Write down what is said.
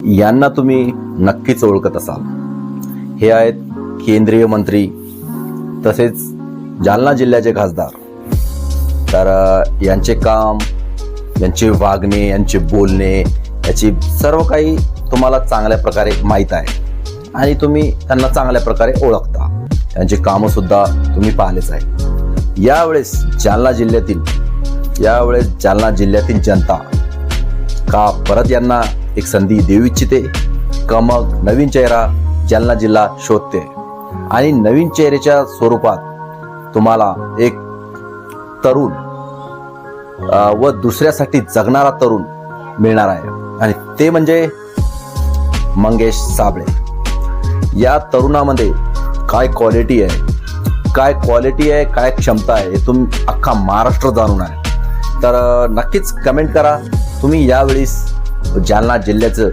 यांना तुम्ही नक्कीच ओळखत असाल. हे आहेत केंद्रीय मंत्री तसेच जालना जिल्ह्याचे खासदार. तर यांचे काम, यांचे वागणे, यांचे बोलणे, याची सर्व काही तुम्हाला चांगल्या प्रकारे माहीत आहे आणि तुम्ही त्यांना चांगल्या प्रकारे ओळखता. यांची कामं सुद्धा तुम्ही पाहिलेच आहे. यावेळेस जालना जिल्ह्यातील जनता का परत यांना एक संधी देऊ इच्छिते का मग नवीन चेहरा जालना जिल्हा शोधते आणि नवीन चेहऱ्याच्या स्वरूपात तुम्हाला एक तरुण व दुसऱ्यासाठी जगणारा तरुण मिळणार आहे आणि ते म्हणजे मंगेश साबळे. या तरुणामध्ये काय क्वालिटी आहे, काय क्षमता आहे हे तुम्ही अख्खा महाराष्ट्र जाणून आहे. तर नक्कीच कमेंट करा तुम्ही यावेळेस जालना जिल्ह्याचं